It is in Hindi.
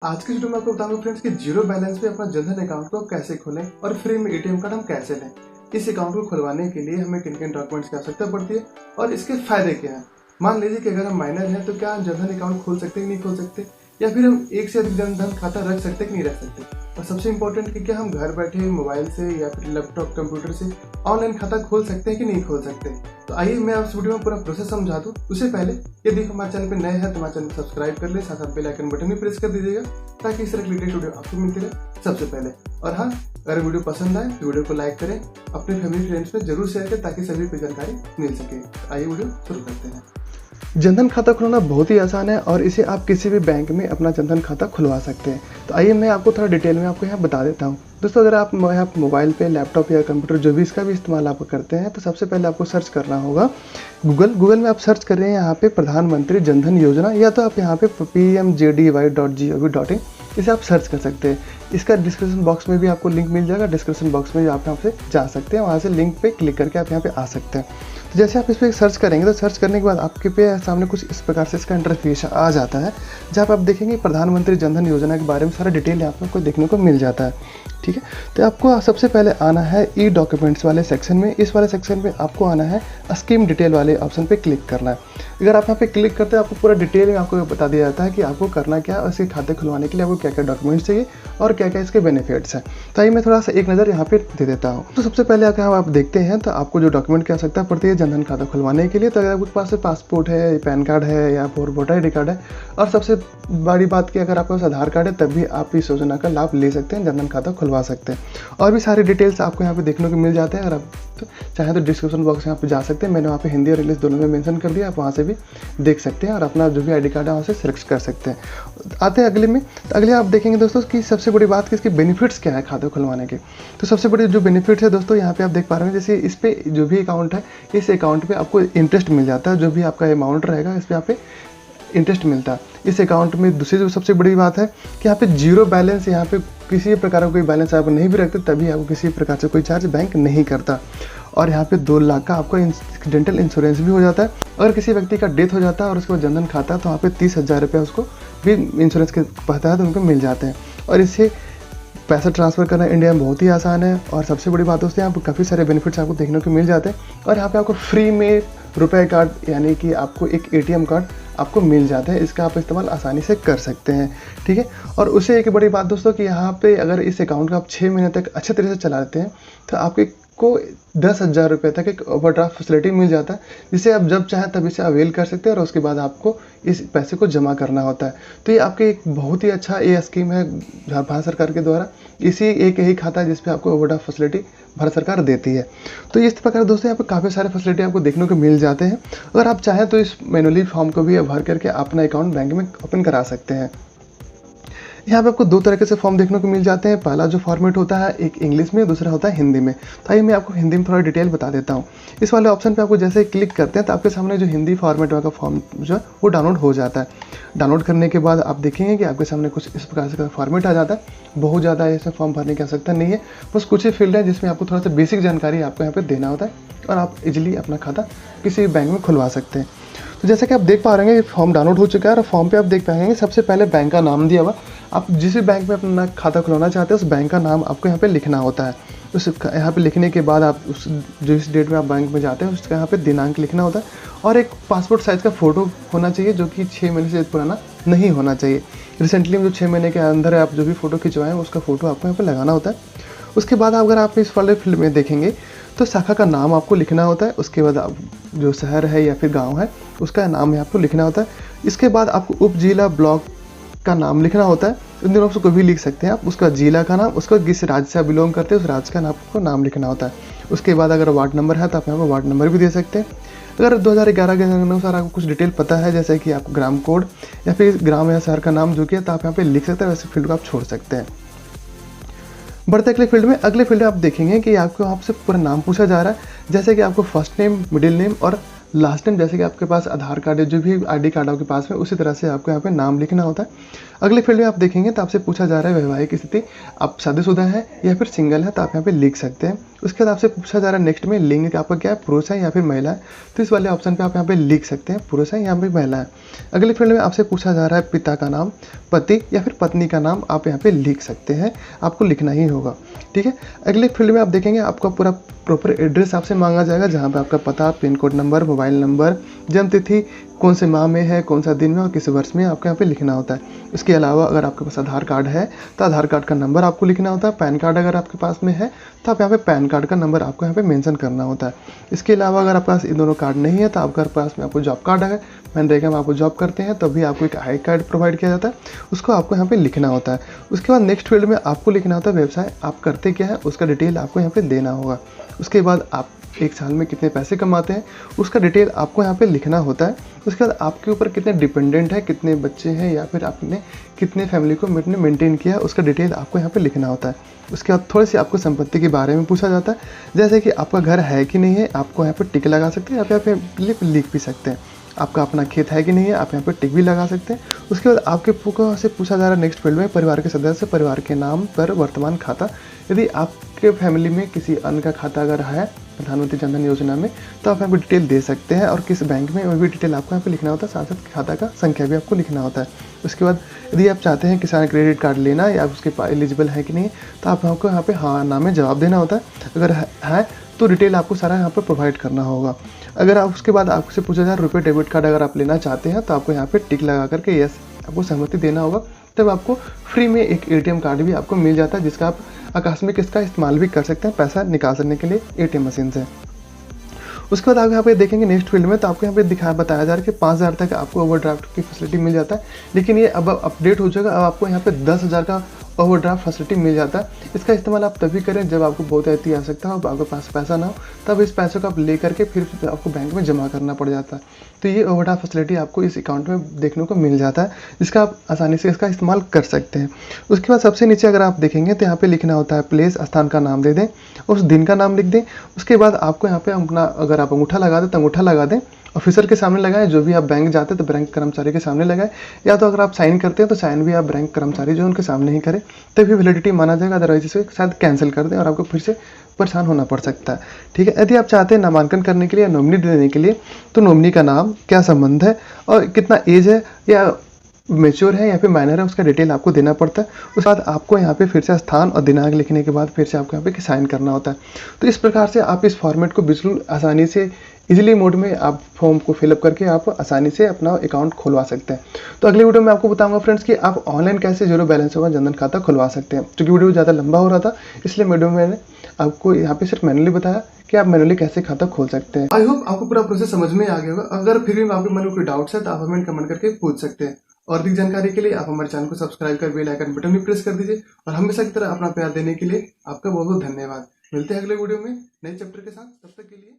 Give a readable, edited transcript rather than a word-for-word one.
आज की वीडियो में आपको बताऊंगा फ्रेंड्स कि जीरो बैलेंस पे अपना जनधन अकाउंट को कैसे खोलें और फ्री में एटीएम कार्ड हम कैसे लें। इस अकाउंट को खुलवाने के लिए हमें किन किन डॉक्यूमेंट्स की आवश्यकता पड़ती है और इसके फायदे क्या हैं। मान लीजिए कि अगर हम माइनर हैं तो क्या हम जनधन अकाउंट खोल सकते हैं कि नहीं खोल सकते, या फिर हम एक से अधिक जनधन खाता रख सकते हैं कि नहीं रख सकते। और सबसे इम्पोर्टेंट कि क्या हम घर बैठे मोबाइल से या फिर लैपटॉप कंप्यूटर से ऑनलाइन खाता खोल सकते हैं कि नहीं खोल सकते। तो आइए मैं आप वीडियो में पूरा प्रोसेस समझा दूं। उससे पहले यदि हमारे चैनल पर नए हैं तो हमारे चैनल को सब्सक्राइब कर ले, साथ साथ बेल आइकन बटन भी प्रेस कर दीजिएगा ताकि इस तरह की लेटेस्ट वीडियो आपको मिलती रहे सबसे पहले। और हाँ, अगर वीडियो पसंद आए तो वीडियो को लाइक करें, अपने फैमिली फ्रेंड्स में जरूर शेयर करें ताकि सभी को जानकारी मिल सके। आइए वीडियो शुरू करते हैं। जनधन खाता खुलवाना बहुत ही आसान है और इसे आप किसी भी बैंक में अपना जनधन खाता खुलवा सकते हैं। तो आइए मैं आपको थोड़ा डिटेल में आपको यहाँ बता देता हूँ। दोस्तों, अगर आप मोबाइल पे, लैपटॉप या कंप्यूटर जो भी इसका भी इस्तेमाल आप करते हैं तो सबसे पहले आपको सर्च करना होगा गूगल में। आप सर्च कर रहे हैं यहाँ पे प्रधानमंत्री जनधन योजना, या तो आप यहाँ पे pmjdy.gov.in इसे आप सर्च कर सकते हैं। इसका डिस्क्रिप्शन बॉक्स में भी आपको लिंक मिल जाएगा। डिस्क्रिप्शन बॉक्स में आप यहाँ से जा सकते हैं, वहाँ से लिंक पे क्लिक करके आप यहाँ पे आ सकते हैं। तो जैसे आप इस पर सर्च करेंगे तो सर्च करने के बाद आपके पे सामने कुछ इस प्रकार से इसका इंटरफेस आ जाता है, जहाँ पर आप देखेंगे प्रधानमंत्री जनधन योजना के बारे में सारा डिटेल यहाँ पर आपको देखने को मिल जाता है। ठीक है, तो आपको सबसे पहले आना है ई डॉक्यूमेंट्स वाले सेक्शन में। इस वाले सेक्शन में आपको आना है स्कीम डिटेल वाले ऑप्शन पे क्लिक करना है। अगर आप यहाँ पे क्लिक करते हैं आपको पूरा डिटेल में आपको बता दिया जाता है कि आपको करना क्या है और इसके खाते खुलवाने के लिए आपको क्या क्या डॉक्यूमेंट्स चाहिए और क्या क्या इसके बेनिफिट्स हैं। तो आइए मैं थोड़ा सा एक नज़र यहाँ पे दे देता हूँ। तो सबसे पहले अगर आप देखते हैं तो आपको जो डॉक्यूमेंट की आवश्यकता पड़ती है जनधन खाता खुलवाने के लिए, तो अगर आपके पास पासपोर्ट है, पैन कार्ड है या फिर वोटर आई डी कार्ड है, और सबसे बड़ी बात की अगर आपके पास आधार कार्ड है तब भी आप इस योजना का लाभ ले सकते हैं, जनधन खाता खुलवा सकते हैं। और भी सारी डिटेल्स आपको यहाँ पे देखने को मिल जाते हैं। अगर आप तो चाहे तो डिस्क्रिप्शन बॉक्स यहाँ पे जा सकते हैं, मैंने वहाँ पे हिंदी और इंग्लिश दोनों में मेंशन कर दिया, आप वहाँ से भी देख सकते हैं और अपना जो भी आईडी कार्ड है वहाँ से सिलेक्ट कर सकते हैं। आते हैं अगले में। तो अगले आप देखेंगे दोस्तों कि सबसे बड़ी बात कि इसके बेनिफिट्स क्या है खाते खुलवाने के। तो सबसे बड़ी जो बेनिफिट्स है दोस्तों, यहाँ पे आप देख पा रहे हैं, जैसे इस पे जो भी अकाउंट है, इस अकाउंट पे आपको इंटरेस्ट मिल जाता है। जो भी आपका अमाउंट रहेगा इस पर यहाँ पे इंटरेस्ट मिलता है इस अकाउंट में। दूसरी जो सबसे बड़ी बात है कि यहाँ पे जीरो बैलेंस, यहाँ पे किसी प्रकार का कोई बैलेंस आप नहीं भी रखते तभी आपको किसी प्रकार से कोई चार्ज बैंक नहीं करता। और यहाँ पे 2 लाख का आपको एक्सीडेंटल इंश्योरेंस भी हो जाता है। अगर किसी व्यक्ति का डेथ हो जाता है और उसके बाद जनधन खाता है तो वहाँ पे 30,000 रुपये उसको भी इंश्योरेंस के तहत उनको मिल जाते हैं। और इससे पैसा ट्रांसफ़र करना इंडिया में बहुत ही आसान है। और सबसे बड़ी बात दोस्तों, यहाँ पर काफ़ी सारे बेनिफिट्स आपको देखने को मिल जाते हैं। और यहाँ पे आपको फ्री में रुपए कार्ड, यानी कि आपको एक एटीएम कार्ड आपको मिल जाता है, इसका आप इस्तेमाल आसानी से कर सकते हैं। ठीक है, और उससे एक बड़ी बात दोस्तों कि यहाँ पे अगर इस अकाउंट का आप 6 महीने तक अच्छे तरह से चलाते हैं तो आपको 10,000 रुपये तक एक ओवरड्राफ्ट फैसिलिटी मिल जाता है, जिसे आप जब चाहें तब इसे अवेल कर सकते हैं और उसके बाद आपको इस पैसे को जमा करना होता है। तो ये आपके एक बहुत ही अच्छा ये स्कीम है भारत सरकार के द्वारा। इसी एक यही खाता है जिसपे आपको ओवरड्राफ्ट फैसिलिटी भारत सरकार देती है। तो इस प्रकार दोस्तों यहाँ पे काफ़ी सारे फैसिलिटी आपको देखने को मिल जाते हैं। अगर आप चाहें तो इस मैनुअली फॉर्म को भी भर करके अपना अकाउंट बैंक में ओपन करा सकते हैं। यहाँ पे आपको 2 तरीके से फॉर्म देखने को मिल जाते हैं। पहला जो फॉर्मेट होता है एक इंग्लिश में, दूसरा होता है हिंदी में। तो आइए मैं आपको हिंदी में थोड़ा डिटेल बता देता हूँ। इस वाले ऑप्शन पे आपको जैसे क्लिक करते हैं तो आपके सामने जो हिंदी फॉर्मेट वाला फॉर्म जो है वो डाउनलोड हो जाता है। डाउनलोड करने के बाद आप देखेंगे कि आपके सामने कुछ इस प्रकार से फॉर्मेट आ जाता है। बहुत ज़्यादा ऐसे फॉर्म भरने की आवश्यकता नहीं है, बस कुछ ही फील्ड है जिसमें आपको थोड़ा सा बेसिक जानकारी आपको यहाँ पर देना होता है और आप इजीली अपना खाता किसी बैंक में खुलवा सकते हैं। तो जैसा कि आप देख पा रहे हैं फॉर्म डाउनलोड हो चुका है और फॉर्म पे आप देख पाएंगे सबसे पहले बैंक का नाम दिया हुआ। आप जिस भी बैंक में अपना खाता खुलवाना चाहते हैं उस बैंक का नाम आपको यहाँ पे लिखना होता है। उस यहाँ पे लिखने के बाद आप जिस डेट में आप बैंक में जाते हैं उसका यहाँ पे दिनांक लिखना होता है और एक पासपोर्ट साइज़ का फ़ोटो होना चाहिए जो कि 6 महीने से पुराना नहीं होना चाहिए। रिसेंटली में जो 6 महीने के अंदर आप जो भी फ़ोटो खिंचवाएं उसका फ़ोटो आपको यहाँ पर लगाना होता है। उसके बाद अगर आप इस वाले फील्ड में देखेंगे तो शाखा का नाम आपको लिखना होता है। उसके बाद आप जो शहर है या फिर गांव है उसका नाम यहाँ आपको लिखना होता है। इसके बाद आपको उप जिला ब्लॉक का नाम लिखना होता है। इन दोनों से कोई भी लिख सकते हैं आप। उसका जिला का नाम, उसको किस राज्य से आप बिलोंग करते हैं उस राज्य का आपको नाम लिखना होता है। उसके बाद अगर वार्ड नंबर है तो आप यहाँ पर वार्ड नंबर भी दे सकते हैं। अगर 2011 के अनुसार आपको कुछ डिटेल पता है जैसे कि आपको ग्राम कोड या फिर ग्राम या शहर का नाम जो कि है तो आप यहाँ पे लिख सकते हैं, वैसे फील्ड को आप छोड़ सकते हैं। बढ़ते अगले फील्ड में, अगले फील्ड में आप देखेंगे कि आपको आपसे पूरा नाम पूछा जा रहा है, जैसे कि आपको फर्स्ट नेम, मिडिल नेम और लास्ट नेम जैसे कि आपके पास आधार कार्ड है, जो भी आईडी कार्ड आपके पास में, उसी तरह से आपको यहाँ पे नाम लिखना होता है। अगले फील्ड में आप देखेंगे तो आपसे पूछा जा रहा है वैवाहिक स्थिति, आप शादीशुदा हैं या फिर सिंगल है, तो आप यहाँ पे लिख सकते हैं। उसके बाद आपसे पूछा जा रहा है नेक्स्ट में लिंग आपका क्या है, पुरुष है या फिर महिला है, तो इस वाले ऑप्शन पे आप यहाँ पे लिख सकते हैं पुरुष है या फिर महिला है। अगले फील्ड में आपसे पूछा जा रहा है पिता का नाम, पति या फिर पत्नी का नाम, आप यहाँ पे लिख सकते हैं, आपको लिखना ही होगा। ठीक है, अगले फील्ड में आप देखेंगे आपका पूरा प्रॉपर एड्रेस आपसे मांगा जाएगा, जहाँ पे आपका पता, pin code number, mobile number, जन्म तिथि, कौन से माह में है, कौन सा दिन में और किस वर्ष में आपको यहाँ पे लिखना होता है। इसके अलावा अगर आपके पास आधार कार्ड है तो आधार कार्ड का नंबर आपको लिखना होता है। पैन कार्ड अगर आपके पास में है तो आप यहाँ पे पैन कार्ड का नंबर आपको यहाँ पे मेंशन करना होता है। इसके अलावा अगर आपके पास इन दोनों कार्ड नहीं है तो आपके पास में आपको जॉब कार्ड है, मनरेगा में आपको जॉब करते हैं तभी आपको एक आई कार्ड प्रोवाइड किया जाता है, उसको आपको यहाँ पे लिखना होता है। उसके बाद नेक्स्ट फील्ड में आपको लिखना होता है व्यवसाय, आप करते क्या है उसका डिटेल आपको यहाँ पे देना होगा। उसके बाद आप एक साल में कितने पैसे कमाते हैं उसका डिटेल आपको यहाँ पे लिखना होता है। उसके बाद आपके ऊपर कितने डिपेंडेंट है, कितने बच्चे हैं या फिर आपने कितने फैमिली को मेंटेन किया है उसका डिटेल आपको यहाँ पे लिखना होता है। उसके बाद थोड़ी सी आपको संपत्ति के बारे में पूछा जाता है, जैसे कि आपका घर है कि नहीं है, आपको यहाँ पे टिक लगा सकते हैं, आप यहाँ पे लिख भी सकते हैं। आपका अपना खेत है कि नहीं है, आप यहाँ पे टिक भी लगा सकते हैं। उसके बाद आपके से पूछा जा रहा है नेक्स्ट फील्ड में परिवार के सदस्य, परिवार के नाम पर वर्तमान खाता, यदि आपके फैमिली में किसी अन्य का खाता अगर है प्रधानमंत्री जन धन योजना में तो आप यहाँ पे डिटेल दे सकते हैं, और किस बैंक में वो भी डिटेल आपको यहाँ पे लिखना होता है, साथ साथ खाता का संख्या भी आपको लिखना होता है। उसके बाद यदि आप चाहते हैं किसान क्रेडिट कार्ड लेना या उसके एलिजिबल है कि नहीं, तो आपको यहाँ पे हाँ ना में जवाब देना होता है। अगर है तो डिटेल आपको सारा यहाँ पर प्रोवाइड करना होगा। अगर आप उसके बाद आपसे पूछा जाए रुपये डेबिट कार्ड अगर आप लेना चाहते हैं तो आपको यहाँ पे टिक लगा करके यस आपको सहमति देना होगा, तब आपको फ्री में एक एटीएम कार्ड भी आपको मिल जाता है, जिसका आप आकस्मिक इसका इस्तेमाल भी कर सकते हैं पैसा निकालने के लिए एटीएम मशीन से। उसके बाद आप यहाँ पे देखेंगे नेक्स्ट फील्ड में तो आपको यहाँ पे बताया जा रहा है कि 5,000 तक आपको ओवरड्राफ्ट की फैसिलिटी मिल जाता है, लेकिन ये अब अपडेट हो जाएगा, अब आपको यहाँ पे 10,000 का ओवरड्राफ्ट फैसिलिटी मिल जाता है। इसका इस्तेमाल आप तभी करें जब आपको बहुत ऐसी आवश्यकता हो, आपके पास पैसा ना हो, तब इस पैसों को आप ले करके फिर आपको बैंक में जमा करना पड़ जाता है। तो ये ओवरड्राफ्ट फैसिलिटी आपको इस अकाउंट में देखने को मिल जाता है, जिसका आप आसानी से इसका इस्तेमाल कर सकते हैं। उसके बाद सबसे नीचे अगर आप देखेंगे तो यहाँ पे लिखना होता है प्लेस, स्थान का नाम दे दें, उस दिन का नाम लिख दें। उसके बाद आपको यहाँ पे अपना अगर आप अंगूठा लगा दें तो अंगूठा लगा दें, ऑफिसर के सामने लगाएं, जो भी आप बैंक जाते हैं तो बैंक कर्मचारी के सामने लगाएं, या तो अगर आप साइन करते हैं तो साइन भी आप बैंक कर्मचारी जो उनके सामने ही करें, तभी वैलिडिटी माना जाएगा, अदरवाइज इसे शायद कैंसिल कर दें और आपको फिर से परेशान होना पड़ सकता है। ठीक है, यदि आप चाहते हैं नामांकन करने के लिए या नॉमिनी देने के लिए, तो नॉमिनी का नाम, क्या संबंध है और कितना एज है या मेच्योर है या फिर माइनर है, उसका डिटेल आपको देना पड़ता है। उसके बाद आपको यहाँ पे फिर से स्थान और दिनांक लिखने के बाद फिर से आपको यहाँ पे साइन करना होता है। तो इस प्रकार से आप इस फॉर्मेट को बिल्कुल आसानी से इजीली मोड में आप फॉर्म को फिलअप करके आप आसानी से अपना अकाउंट खुलवा सकते हैं। तो अगले वीडियो में आपको बताऊंगा फ्रेंड्स कि आप ऑनलाइन कैसे जीरो बैलेंस होगा जनधन खाता खुलवा सकते हैं। क्योंकि वीडियो ज़्यादा लंबा हो रहा था, इसलिए वीडियो में मैंने आपको यहाँ पे सिर्फ मैनुअली बताया कि आप मैनुअली कैसे खाता खोल सकते हैं। आई होप आपको पूरा प्रोसेस समझ में आ गया होगा। अगर फिर भी आपके मन में कोई डाउट्स है तो आप हमें कमेंट करके पूछ सकते हैं। और अधिक जानकारी के लिए आप हमारे चैनल को सब्सक्राइब कर बेल आइकन बटन भी प्रेस कर दीजिए, और हमेशा की तरह अपना प्यार देने के लिए आपका बहुत बहुत धन्यवाद। मिलते हैं अगले वीडियो में नए चैप्टर के साथ, तब तक के लिए।